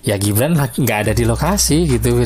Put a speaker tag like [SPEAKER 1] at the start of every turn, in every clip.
[SPEAKER 1] ya Gibran nggak ada di lokasi gitu.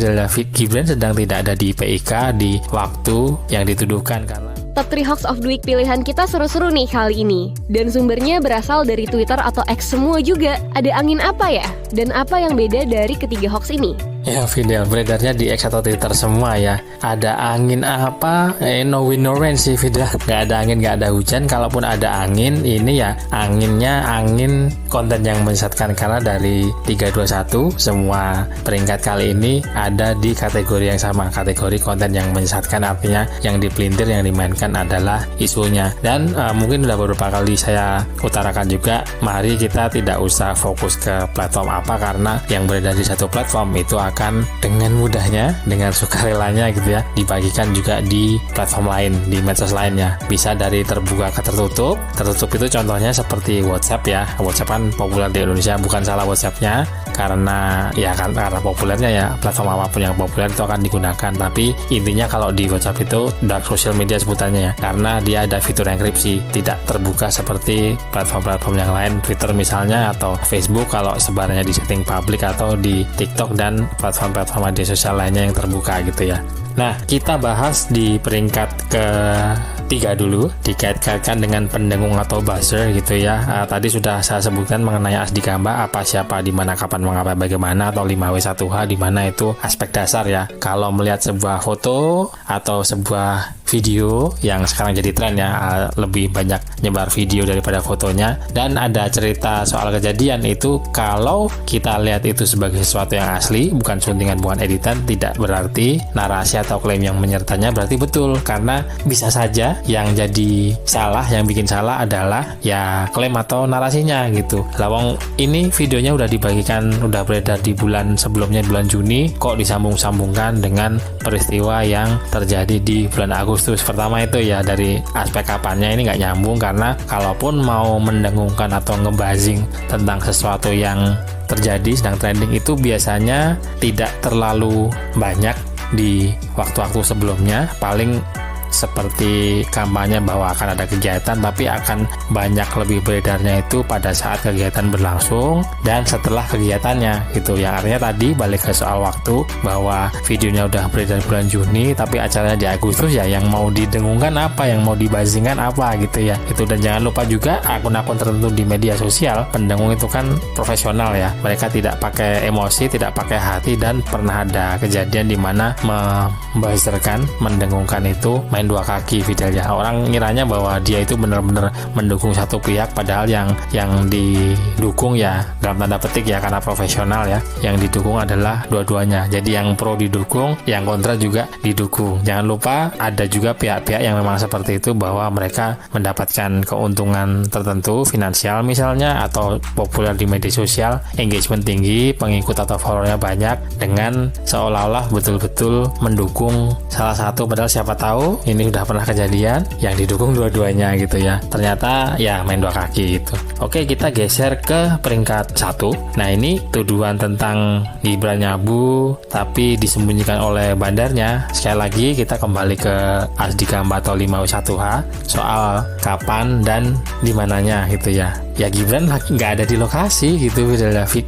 [SPEAKER 1] Gibran sedang tidak ada di PIK di waktu yang dituduhkan. Karena
[SPEAKER 2] Top 3 Hoax of the Week pilihan kita seru-seru nih kali ini. Dan sumbernya berasal dari Twitter atau X semua juga. Ada angin apa ya? Dan apa yang beda dari ketiga hoax ini?
[SPEAKER 1] ya Fidel, beredarnya di X atau Twitter semua ya. Ada angin apa? No wind no rain sih Fidel. Gak ada angin, gak ada hujan. Kalaupun ada angin, ini ya anginnya angin konten yang menyesatkan. Karena dari 321 semua peringkat kali ini ada di kategori yang sama, kategori konten yang menyesatkan. Artinya yang dipelintir, yang dimainkan adalah isunya. Dan mungkin udah beberapa kali saya utarakan juga, mari kita tidak usah fokus ke platform apa, karena yang beredar di satu platform itu akan dengan mudahnya, dengan sukarelanya gitu ya, dibagikan juga di platform lain, di medsos lainnya. Bisa dari terbuka ke tertutup. Tertutup itu contohnya seperti WhatsApp ya. WhatsApp kan populer di Indonesia, bukan salah WhatsAppnya, karena karena populernya ya, platform apapun yang populer itu akan digunakan. Tapi intinya kalau di WhatsApp itu dark social media sebutannya ya, karena dia ada fitur enkripsi, tidak terbuka seperti platform-platform yang lain, Twitter misalnya atau Facebook kalau sebarannya di setting publik, atau di TikTok dan platform-platform media sosial lainnya yang terbuka gitu ya. Nah, kita bahas di peringkat ke-3 dulu, dikait-kaitkan dengan pendengung atau buzzer gitu ya. Tadi sudah saya sebutkan mengenai Asdikamba, apa, siapa, di mana, kapan, mengapa, bagaimana, atau 5W1H, di mana itu aspek dasar ya. Kalau melihat sebuah foto atau sebuah video yang sekarang jadi tren ya, lebih banyak nyebar video daripada fotonya, dan ada cerita soal kejadian itu, kalau kita lihat itu sebagai sesuatu yang asli, bukan suntingan, bukan editan, tidak berarti narasi atau klaim yang menyertanya berarti betul, karena bisa saja yang jadi salah, yang bikin salah adalah ya klaim atau narasinya gitu. Lawang ini videonya udah dibagikan, udah beredar di bulan sebelumnya, bulan Juni, kok disambung-sambungkan dengan peristiwa yang terjadi di bulan Agustus. Pertama itu ya dari aspek kapannya ini nggak nyambung, karena kalaupun mau mendengungkan atau ngebazing tentang sesuatu yang terjadi sedang trending itu biasanya tidak terlalu banyak di waktu-waktu sebelumnya, paling seperti kampanye bahwa akan ada kegiatan, tapi akan banyak lebih beredarnya itu pada saat kegiatan berlangsung dan setelah kegiatannya gitu. Yang artinya tadi balik ke soal waktu, bahwa videonya udah beredar bulan Juni tapi acaranya di Agustus, ya yang mau didengungkan apa, yang mau dibazingkan apa gitu ya. Itu, dan jangan lupa juga akun-akun tertentu di media sosial, pendengung itu kan profesional ya. Mereka tidak pakai emosi, tidak pakai hati, dan pernah ada kejadian di mana membazerkan, mendengungkan itu main dua kaki Fidel ya. Orang ngiranya bahwa dia itu benar-benar mendukung satu pihak, padahal yang didukung ya dalam tanda petik ya, karena profesional ya, yang didukung adalah dua-duanya. Jadi yang pro didukung, yang kontra juga didukung. Jangan lupa ada juga pihak-pihak yang memang seperti itu, bahwa mereka mendapatkan keuntungan tertentu finansial misalnya, atau populer di media sosial, engagement tinggi, pengikut atau followernya banyak, dengan seolah-olah betul-betul mendukung salah satu, padahal siapa tahu ini udah pernah kejadian yang didukung dua-duanya gitu ya. Ternyata ya main dua kaki gitu. Oke, kita geser ke peringkat 1. Nah, ini tuduhan tentang Gibran nyabu tapi disembunyikan oleh bandarnya. Sekali lagi kita kembali ke Asdikamba atau 5W1H soal kapan dan di mananya gitu ya. Ya Gibran nggak ada di lokasi gitu.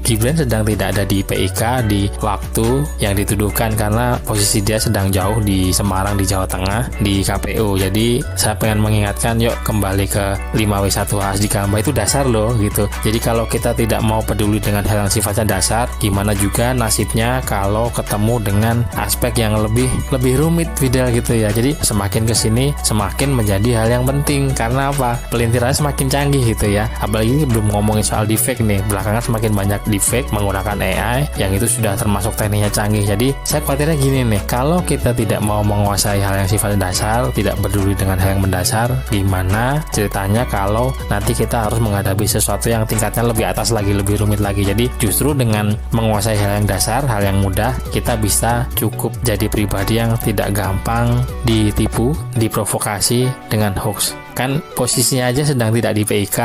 [SPEAKER 1] Gibran sedang tidak ada di PIK di waktu yang dituduhkan, karena posisi dia sedang jauh di Semarang, di Jawa Tengah, di KPU. Jadi saya pengen mengingatkan, yuk kembali ke 5W1H Asdikamba, itu dasar loh gitu. Jadi kalau kita tidak mau peduli dengan hal yang sifatnya dasar, gimana juga nasibnya kalau ketemu dengan aspek yang lebih rumit Fidel gitu ya. Jadi semakin kesini semakin menjadi hal yang penting. Karena apa? Pelintirannya semakin canggih gitu ya. Apalagi belum ngomongin soal deepfake nih, belakangan semakin banyak deepfake menggunakan AI yang itu sudah termasuk tekniknya canggih. Jadi saya khawatirnya gini nih, kalau kita tidak mau menguasai hal yang sifatnya dasar, tidak peduli dengan hal yang mendasar, gimana ceritanya kalau nanti kita harus menghadapi sesuatu yang tingkatnya lebih atas lagi, lebih rumit lagi. Jadi justru dengan menguasai hal yang dasar, hal yang mudah, kita bisa cukup jadi pribadi yang tidak gampang ditipu, diprovokasi dengan hoax. Kan posisinya aja sedang tidak di PIK,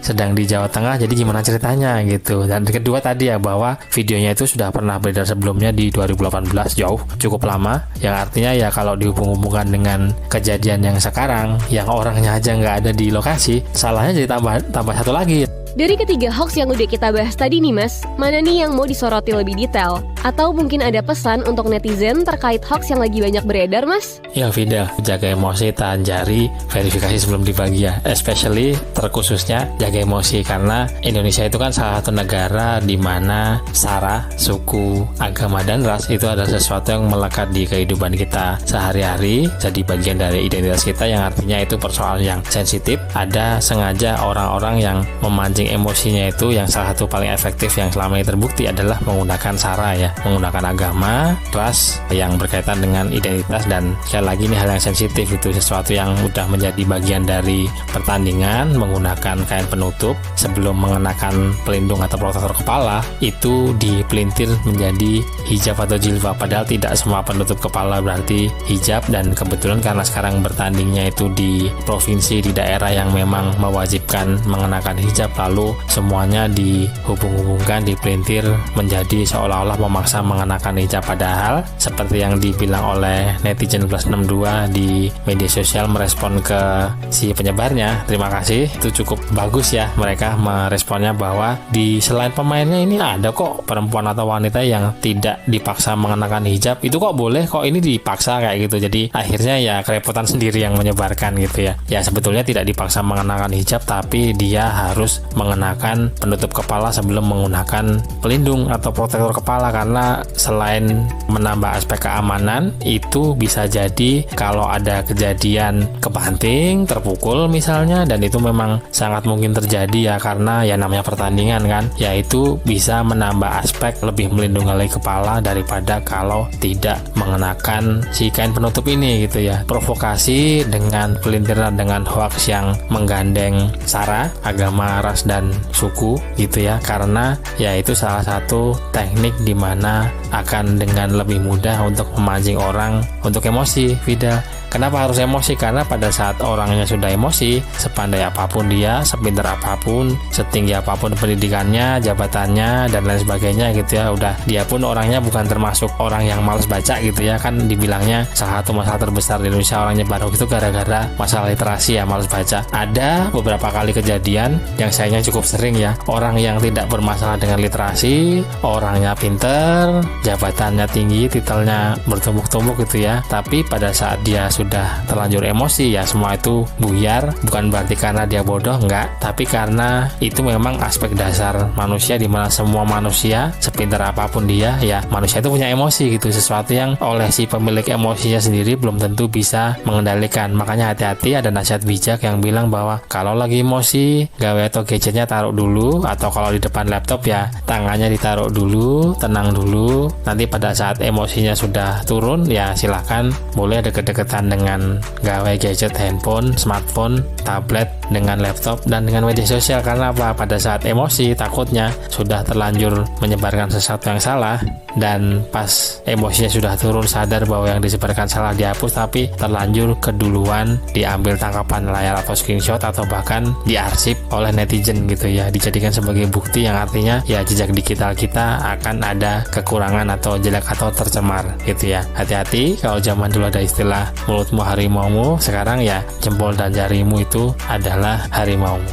[SPEAKER 1] sedang di Jawa Tengah, jadi gimana ceritanya gitu. Dan kedua tadi ya, bahwa videonya itu sudah pernah beredar sebelumnya di 2018, jauh cukup lama, yang artinya ya kalau dihubung-hubungkan dengan kejadian yang sekarang, yang orangnya aja nggak ada di lokasi, salahnya jadi tambah satu lagi.
[SPEAKER 2] Dari ketiga hoax yang udah kita bahas tadi nih Mas, mana nih yang mau disoroti lebih detail? Atau mungkin ada pesan untuk netizen terkait hoax yang lagi banyak beredar Mas?
[SPEAKER 1] Ya Vida, jaga emosi, tahan jari, verifikasi sebelum dibagi ya. Especially terkhususnya jaga emosi, karena Indonesia itu kan salah satu negara di mana sara, suku, agama, dan ras itu adalah sesuatu yang melekat di kehidupan kita sehari-hari, jadi bagian dari identitas kita, yang artinya itu persoalan yang sensitif. Ada sengaja orang-orang yang memancing emosinya itu, yang salah satu paling efektif yang selama ini terbukti adalah menggunakan sara ya, menggunakan agama, ras yang berkaitan dengan identitas. Dan sekali lagi ini hal yang sensitif, itu sesuatu yang udah menjadi bagian dari pertandingan. Menggunakan kain penutup sebelum mengenakan pelindung atau protektor kepala itu dipelintir menjadi hijab atau jilbab, padahal tidak semua penutup kepala berarti hijab. Dan kebetulan karena sekarang bertandingnya itu di provinsi, di daerah yang memang mewajibkan mengenakan hijab, lalu semuanya dihubung-hubungkan, dipelintir menjadi seolah-olah memaksa mengenakan hijab, padahal seperti yang dibilang oleh netizen plus 62 di media sosial merespon ke si penyebarnya, terima kasih, itu cukup bagus ya mereka meresponnya, bahwa di selain pemainnya ini ada kok perempuan atau wanita yang tidak dipaksa mengenakan hijab, itu kok boleh, kok ini dipaksa kayak gitu. Jadi akhirnya ya kerepotan sendiri yang menyebarkan gitu ya. Ya sebetulnya tidak dipaksa mengenakan hijab, tapi dia harus mengenakan penutup kepala sebelum menggunakan pelindung atau protektor kepala, karena selain menambah aspek keamanan, itu bisa jadi kalau ada kejadian kebanting, terpukul misalnya, dan itu memang sangat mungkin terjadi ya, karena ya namanya pertandingan kan, yaitu bisa menambah aspek lebih melindungi kepala daripada kalau tidak mengenakan si kain penutup ini gitu ya. Provokasi dengan pelintiran dengan hoax yang menggandeng sara, agama, ras, dan suku gitu ya, karena ya itu salah satu teknik di mana akan dengan lebih mudah untuk memancing orang untuk emosi, Vida. Kenapa harus emosi? Karena pada saat orangnya sudah emosi, sepandai apapun dia, sepintar apapun, setinggi apapun pendidikannya, jabatannya, dan lain sebagainya gitu ya, udah dia pun orangnya bukan termasuk orang yang malas baca gitu ya. Kan dibilangnya salah satu masalah terbesar di Indonesia orang nyebar hoax itu gara-gara masalah literasi ya, malas baca. Ada beberapa kali kejadian yang sayangnya cukup sering ya, orang yang tidak bermasalah dengan literasi, orangnya pinter, jabatannya tinggi, titelnya bertumbuk-tumbuk gitu ya, tapi pada saat dia sudah terlanjur emosi ya semua itu buyar. Bukan berarti karena dia bodoh, enggak, tapi karena itu memang aspek dasar manusia, di mana semua manusia sepintar apapun dia ya, manusia itu punya emosi gitu, sesuatu yang oleh si pemilik emosinya sendiri belum tentu bisa mengendalikan. Makanya hati-hati, ada nasihat bijak yang bilang bahwa kalau lagi emosi, gawe atau gadgetnya taruh dulu, atau kalau di depan laptop ya tangannya ditaruh dulu, tenang dulu, nanti pada saat emosinya sudah turun ya silahkan boleh deket-deketan dengan gawe gadget, handphone, smartphone, tablet, dengan laptop, dan dengan media sosial. Karena apa? Pada saat emosi takutnya sudah terlanjur menyebarkan sesuatu yang salah, dan pas emosinya sudah turun sadar bahwa yang disebarkan salah dihapus, tapi terlanjur keduluan diambil tangkapan layar atau screenshot, atau bahkan diarsip oleh netizen gitu ya, dijadikan sebagai bukti, yang artinya ya jejak digital kita akan ada kekurangan atau jelek atau tercemar gitu ya. Hati-hati, kalau zaman dulu ada istilah mulutmu harimaumu, sekarang ya jempol dan jarimu itu adalah harimaumu.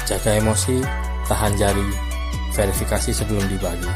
[SPEAKER 1] Jaga emosi, tahan jari, verifikasi sebelum dibagi.